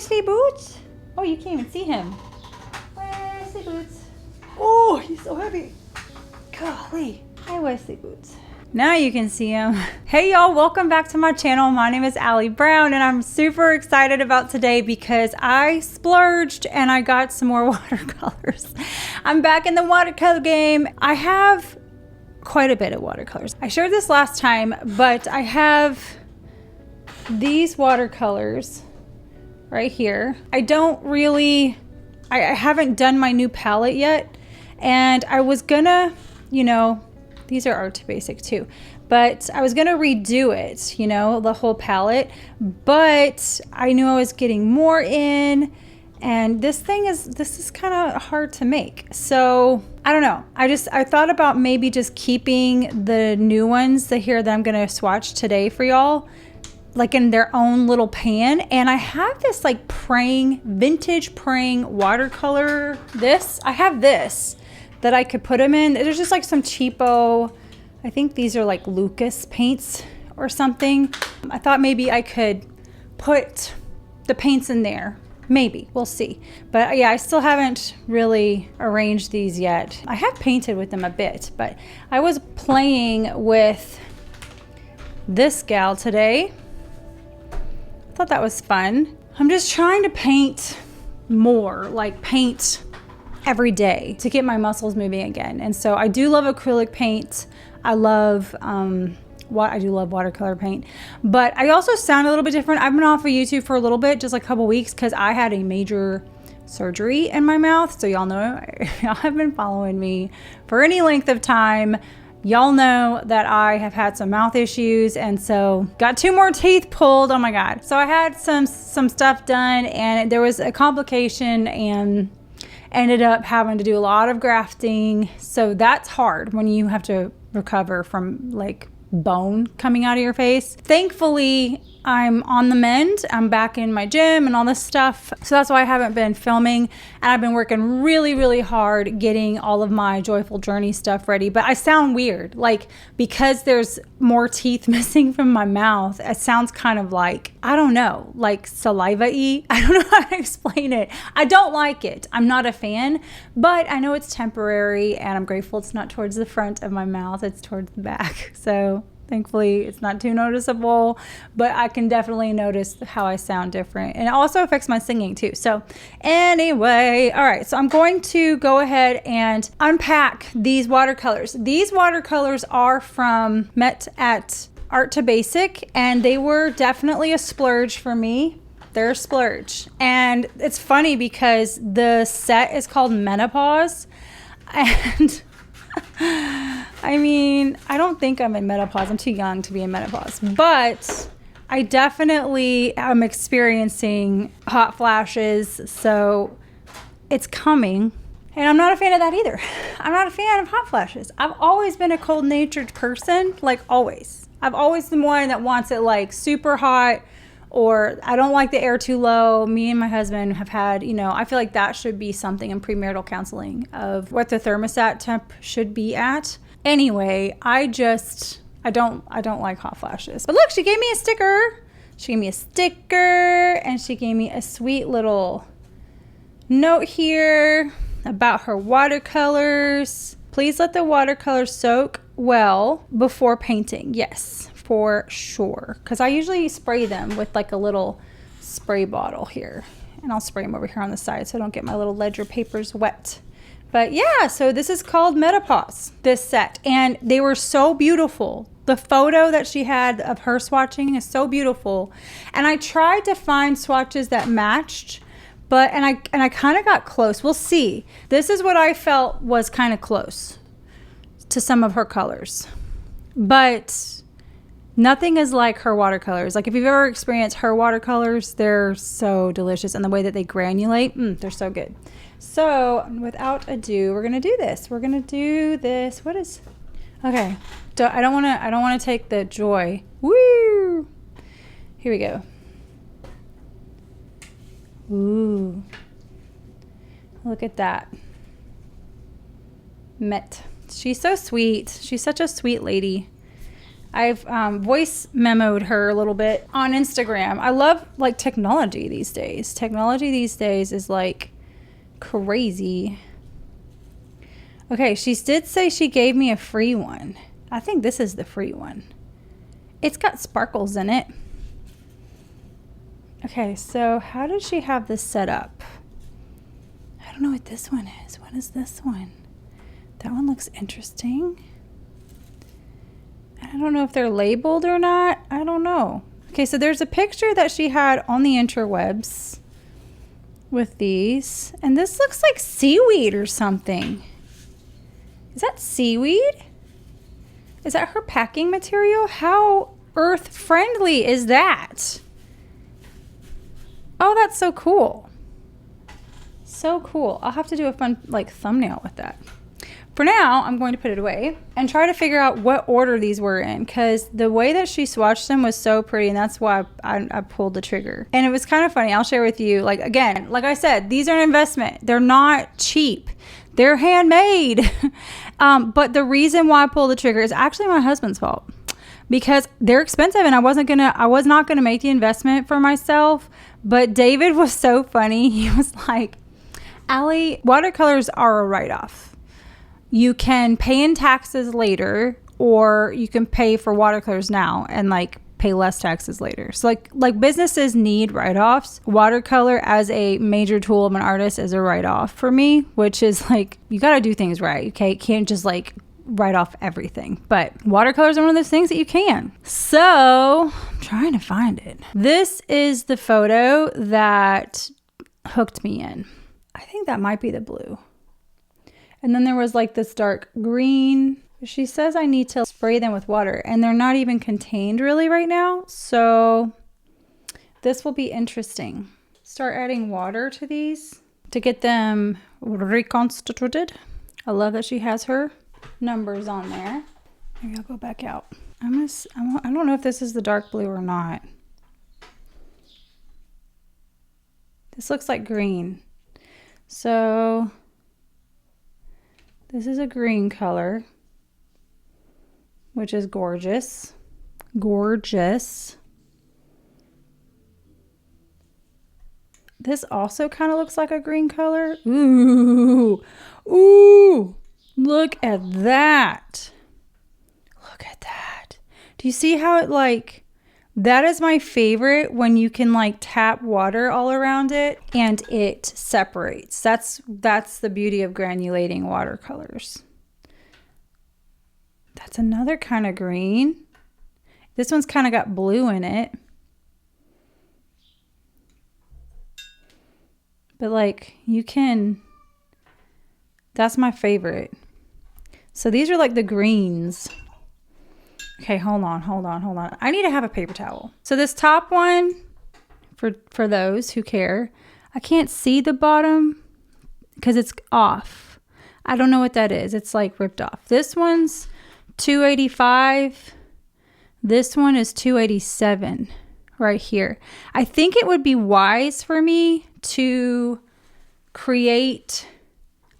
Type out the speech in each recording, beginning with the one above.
Wesley Boots. Oh, you can't even see him. Wesley Boots. Oh, he's so heavy. Golly. Hi, Wesley Boots. Now you can see him. Hey y'all, welcome back to my channel. My name is Allie Brown and I'm super excited about today because I splurged and I got some more watercolors. I'm back in the watercolor game. I have quite a bit of watercolors. I shared this last time, but I have these watercolors right here. I haven't done my new palette yet, and I was gonna, these are Art to Basic too, but I was gonna redo it, the whole palette, but I knew I was getting more in, and this is kind of hard to make. So I don't know. I thought about maybe just keeping the new ones that I'm gonna swatch today for y'all, like in their own little pan. And I have this like vintage praying watercolor. I have this that I could put them in. There's just like some cheapo, I think these are like Lucas paints or something. I thought maybe I could put the paints in there. Maybe, we'll see. But yeah, I still haven't really arranged these yet. I have painted with them a bit, but I was playing with this gal today. I thought that was fun. I'm just trying to paint more, like paint every day to get my muscles moving again. And so I do love acrylic paint. I love I do love watercolor paint, but I also sound a little bit different. I've been off of YouTube for a little bit, just like a couple weeks, because I had a major surgery in my mouth. So y'all know, y'all have been following me for any length of time. Y'all know that I have had some mouth issues, and so got 2 more teeth pulled. Oh my God. So I had some stuff done, and there was a complication and ended up having to do a lot of grafting. So that's hard when you have to recover from like bone coming out of your face. Thankfully, I'm on the mend. I'm back in my gym and all this stuff. So that's why I haven't been filming. And I've been working really, really hard getting all of my Joyful Journey stuff ready. But I sound weird. Like, because there's more teeth missing from my mouth, it sounds kind of like, I don't know, like saliva-y. I don't know how to explain it. I don't like it. I'm not a fan, but I know it's temporary, and I'm grateful it's not towards the front of my mouth. It's towards the back. So thankfully, it's not too noticeable, but I can definitely notice how I sound different. And it also affects my singing too. So anyway, all right. So I'm going to go ahead and unpack these watercolors. These watercolors are from Mette at Art to Basic, and they were definitely a splurge for me. They're a splurge. And it's funny because the set is called Menopause, and I mean, I don't think I'm in menopause. I'm too young to be in menopause, but I definitely am experiencing hot flashes, so it's coming. And I'm not a fan of that either. I'm not a fan of hot flashes. I've always been a cold-natured person, like always. I've always been one that wants it like super hot, or I don't like the air too low. Me and my husband have had, I feel like that should be something in premarital counseling of what the thermostat temp should be at. Anyway, I don't like hot flashes. But look, she gave me a sticker. She gave me a sticker, and she gave me a sweet little note here about her watercolors. Please let the watercolors soak well before painting. Yes, for sure. Because I usually spray them with like a little spray bottle here. And I'll spray them over here on the side so I don't get my little ledger papers wet. But yeah, so this is called Menopause, this set. And they were so beautiful. The photo that she had of her swatching is so beautiful. And I tried to find swatches that matched, but and I kind of got close. We'll see. This is what I felt was kind of close to some of her colors. But nothing is like her watercolors. Like if you've ever experienced her watercolors, they're so delicious. And the way that they granulate, they're so good. So without ado, we're going to do this. We're going to do this. Okay. I don't want to take the joy. Woo! Here we go. Ooh. Look at that. Mette. She's so sweet. She's such a sweet lady. I've voice memoed her a little bit on Instagram. I love like technology these days. Technology these days is like crazy. Okay, she did say she gave me a free one. I think this is the free one. It's got sparkles in it. Okay, so how did she have this set up? I don't know what this one is. What is this one? That one looks interesting. I don't know if they're labeled or not. I don't know. Okay, so there's a picture that she had on the interwebs with these. And this looks like seaweed or something. Is that seaweed? Is that her packing material? How earth friendly is that? Oh, that's so cool. So cool. I'll have to do a fun like thumbnail with that. For now, I'm going to put it away and try to figure out what order these were in, because the way that she swatched them was so pretty, and that's why I pulled the trigger. And it was kind of funny. I'll share with you, like, again, like I said, these are an investment. They're not cheap. They're handmade. But the reason why I pulled the trigger is actually my husband's fault, because they're expensive and I was not gonna make the investment for myself. But David was so funny. He was like, Allie, watercolors are a write-off. You can pay in taxes later, or you can pay for watercolors now and like pay less taxes later. So like businesses need write-offs. Watercolor as a major tool of an artist is a write-off for me, which is like, you got to do things right. Okay. You can't just like write off everything, but watercolors are one of those things that you can. So I'm trying to find it. This is the photo that hooked me in. I think that might be the blue. And then there was like this dark green. She says I need to spray them with water, and they're not even contained really right now. So this will be interesting. Start adding water to these to get them reconstituted. I love that she has her numbers on there. Maybe I'll go back out. I don't know if this is the dark blue or not. This looks like green. So this is a green color, which is gorgeous. Gorgeous. This also kind of looks like a green color. Ooh. Ooh. Look at that. Look at that. Do you see how it like, that is my favorite, when you can like tap water all around it and it separates. That's the beauty of granulating watercolors. That's another kind of green. This one's kind of got blue in it. But like you can, that's my favorite. So these are like the greens. Okay, hold on. I need to have a paper towel. So this top one, for those who care, I can't see the bottom because it's off. I don't know what that is. It's like ripped off. This one's $285. This one is $287 right here. I think it would be wise for me to create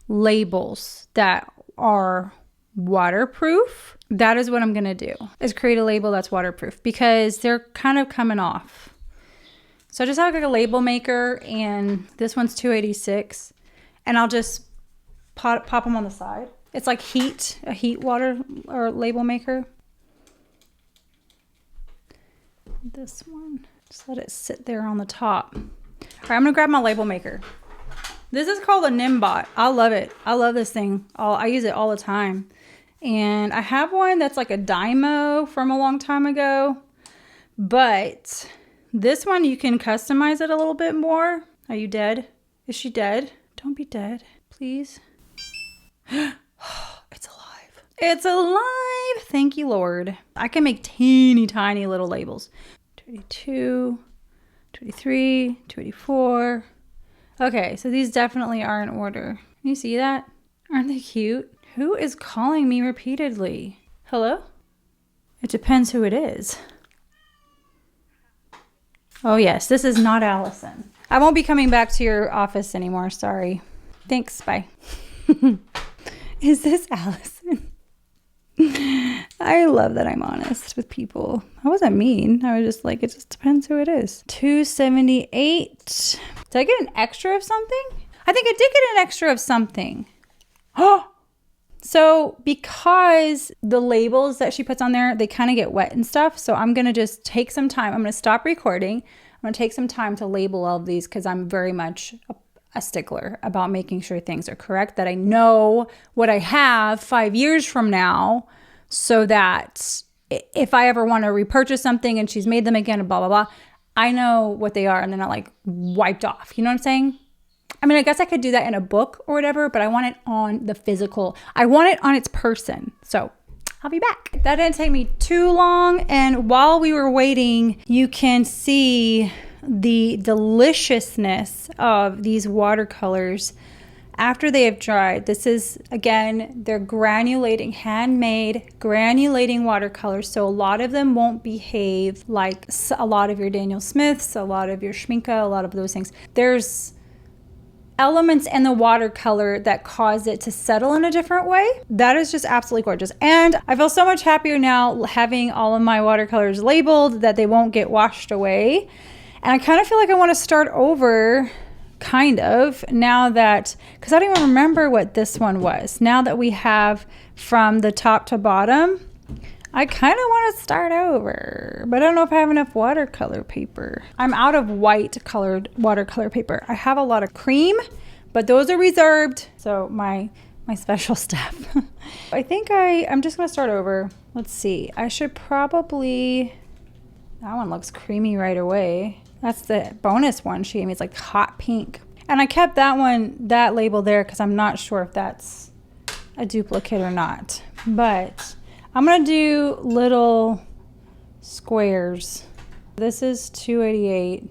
labels that are waterproof. That is what I'm going to do, is create a label that's waterproof, because they're kind of coming off. So I just have like a label maker, and this one's $286, and I'll just pop them on the side. It's like a heat water or label maker. This one, just let it sit there on the top. All right, I'm going to grab my label maker. This is called a Niimbot. I love it. I love this thing. I use it all the time. And I have one that's like a Dymo from a long time ago. But this one, you can customize it a little bit more. Are you dead? Is she dead? Don't be dead, please. It's alive. It's alive. Thank you, Lord. I can make teeny tiny little labels. 22, 23, 284. Okay, so these definitely are in order. Can you see that? Aren't they cute? Who is calling me repeatedly? Hello? It depends who it is. Oh yes, this is not Allison. I won't be coming back to your office anymore, sorry. Thanks, bye. Is this Allison? I love that I'm honest with people. I wasn't mean. I was just like, it just depends who it is. 278. Did I get an extra of something? I think I did get an extra of something. Oh! So because the labels that she puts on there, they kind of get wet and stuff. So I'm going to just take some time. I'm going to stop recording. I'm going to take some time to label all of these because I'm very much a stickler about making sure things are correct, that I know what I have 5 years from now, so that if I ever want to repurchase something and she's made them again and blah, blah, blah, I know what they are and they're not like wiped off. You know what I'm saying? I mean, I guess I could do that in a book or whatever, but I want it on the physical. I want it on its person. So I'll be back. That didn't take me too long. And while we were waiting, you can see the deliciousness of these watercolors after they have dried. This is, again, they're granulating, handmade granulating watercolors. So a lot of them won't behave like a lot of your Daniel Smiths, a lot of your Schminke, a lot of those things. There's elements in the watercolor that cause it to settle in a different way. That is just absolutely gorgeous. And I feel so much happier now having all of my watercolors labeled that they won't get washed away. And I kind of feel like I want to start over, kind of, now that, because I don't even remember what this one was. Now that we have from the top to bottom, I kind of want to start over, but I don't know if I have enough watercolor paper. I'm out of white colored watercolor paper. I have a lot of cream, but those are reserved. So my special stuff. I think I'm just going to start over. Let's see. I should probably, that one looks creamy right away. That's the bonus one she gave me. It's like hot pink. And I kept that one, that label there, because I'm not sure if that's a duplicate or not. But I'm going to do little squares. This is 288.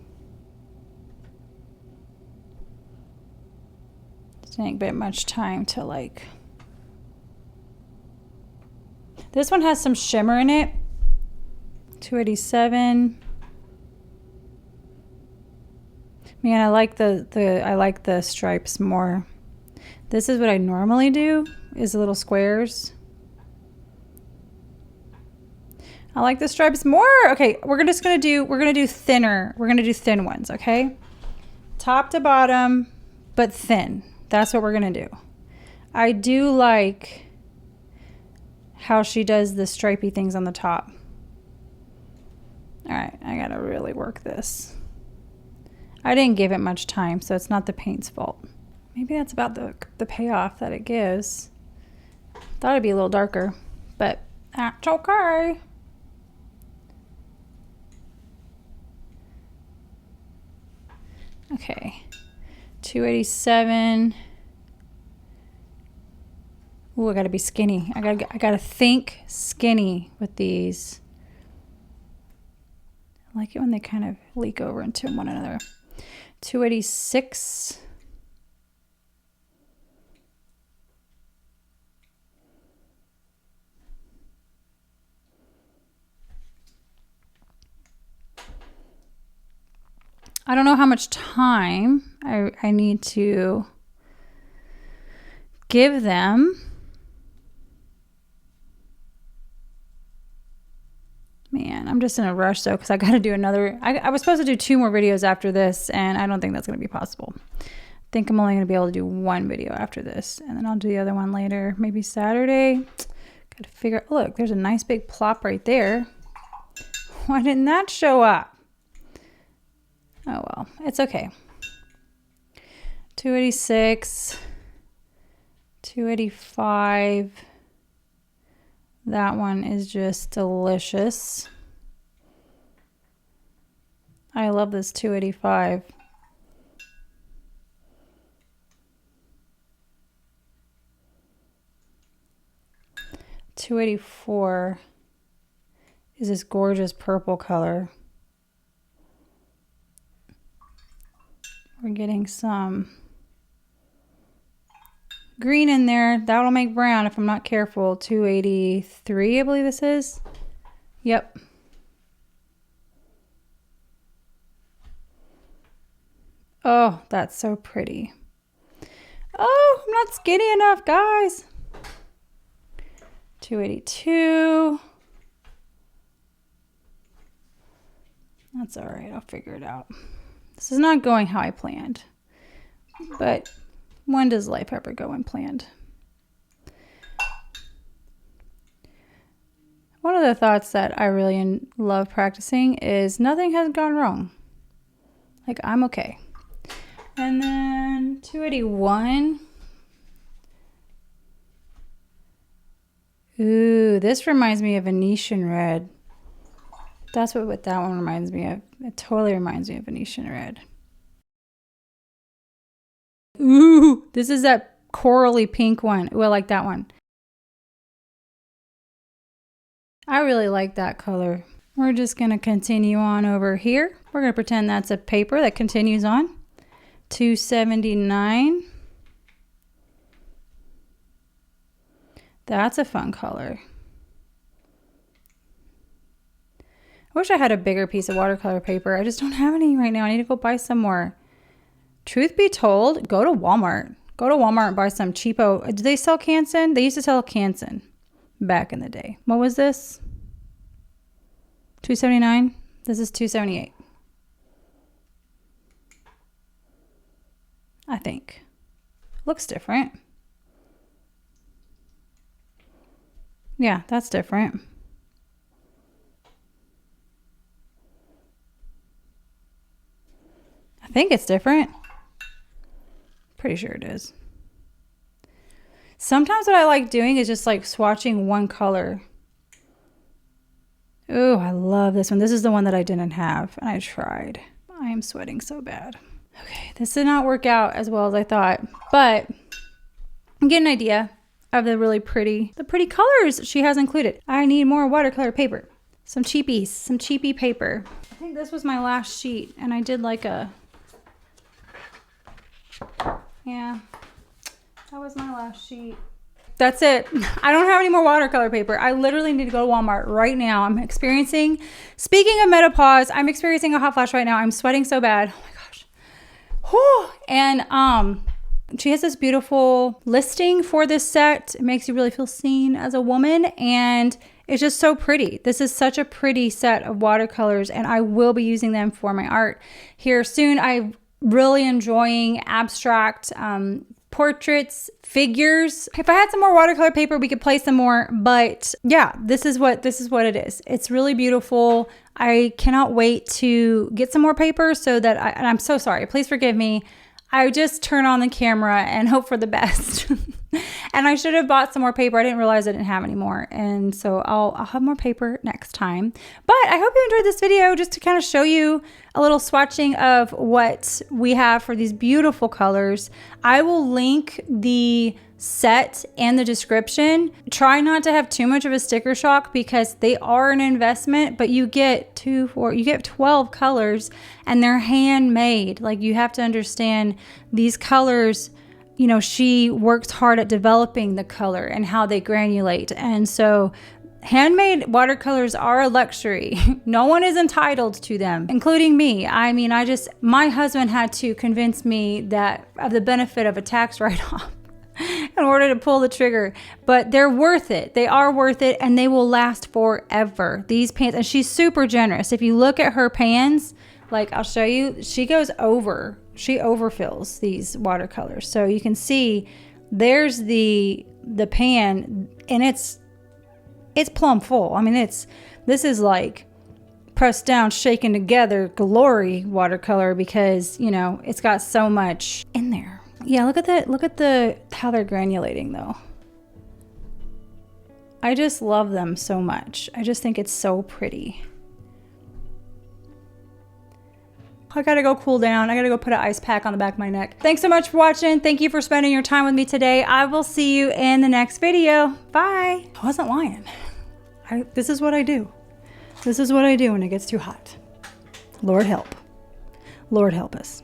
Didn't get much time to like. This one has some shimmer in it. 287. Man, I like the stripes more. This is what I normally do, is little squares. I like the stripes more. Okay, we're gonna do thinner. We're gonna do thin ones, okay? Top to bottom, but thin. That's what we're gonna do. I do like how she does the stripy things on the top. All right, I gotta really work this. I didn't give it much time, so it's not the paint's fault. Maybe that's about the payoff that it gives. Thought it'd be a little darker, but that's okay. Okay, 287. Ooh, I gotta be skinny. I gotta think skinny with these. I like it when they kind of leak over into one another. 286. I don't know how much time I need to give them. Man, I'm just in a rush though, because I got to do another. I was supposed to do 2 more videos after this, and I don't think that's going to be possible. I think I'm only going to be able to do 1 video after this, and then I'll do the other one later, maybe Saturday. Got to figure. Look, there's a nice big plop right there. Why didn't that show up? Oh well, it's okay. 286, 285. That one is just delicious. I love this 285. $284 is this gorgeous purple color. We're getting some green in there. That'll make brown if I'm not careful. 283, I believe this is. Yep. Oh, that's so pretty. Oh, I'm not skinny enough, guys. 282. That's all right, I'll figure it out. This is not going how I planned, but when does life ever go unplanned? One of the thoughts that I really love practicing is nothing has gone wrong. Like, I'm okay. And then 281. Ooh, this reminds me of Venetian red. That's what that one reminds me of. It totally reminds me of Venetian red. Ooh, this is that corally pink one. Ooh, I like that one. I really like that color. We're just going to continue on over here. We're going to pretend that's a paper that continues on. 279. That's a fun color. I wish I had a bigger piece of watercolor paper. I just don't have any right now. I need to go buy some more. Truth be told, go to Walmart. Go to Walmart and buy some cheapo. Do they sell Canson? They used to sell Canson back in the day. What was this? 279. This is 278. I think. Looks different. Yeah, that's different. I think it's different. Pretty sure it is. Sometimes what I like doing is just like swatching one color. Oh, I love this one. This is the one that I didn't have, and I tried. I am sweating so bad. Okay, this did not work out as well as I thought, but I'm getting an idea of the pretty colors she has included. I need more watercolor paper. Some cheapy paper. I think this was my last sheet, and I did like a, yeah, that was my last sheet. That's it. I don't have any more watercolor paper. I literally need to go to Walmart right now. I'm experiencing, speaking of menopause, I'm experiencing a hot flash right now. I'm sweating so bad. Oh my gosh. Whew. And she has this beautiful listing for this set. It makes you really feel seen as a woman, and it's just so pretty. This is such a pretty set of watercolors, and I will be using them for my art here soon. I'm really enjoying abstract portraits, figures. If I had some more watercolor paper, we could play some more, but yeah, this is what it is. It's really beautiful. I cannot wait to get some more paper so that and I'm so sorry, please forgive me. I just turn on the camera and hope for the best. And I should have bought some more paper. I didn't realize I didn't have any more. And so I'll have more paper next time. But I hope you enjoyed this video just to kind of show you a little swatching of what we have for these beautiful colors. I will link the set and the description. Try not to have too much of a sticker shock because they are an investment, but you get 12 colors and they're handmade. Like, you have to understand these colors, you know, she works hard at developing the color and how they granulate. And so handmade watercolors are a luxury. No one is entitled to them, including me. I mean, my husband had to convince me that of the benefit of a tax write-off in order to pull the trigger, but they're worth it. They are worth it, and they will last forever. These pans, and she's super generous. If you look at her pans, like I'll show you, she overfills these watercolors. So you can see there's the pan, and it's plumb full. I mean, this is like pressed down, shaken together glory watercolor because, you know, it's got so much in there. Yeah, look at how they're granulating though. I just love them so much. I just think it's so pretty. I gotta go cool down. I gotta go put an ice pack on the back of my neck. Thanks so much for watching. Thank you for spending your time with me today. I will see you in the next video. Bye. I wasn't lying. This is what I do. This is what I do when it gets too hot. Lord help. Lord help us.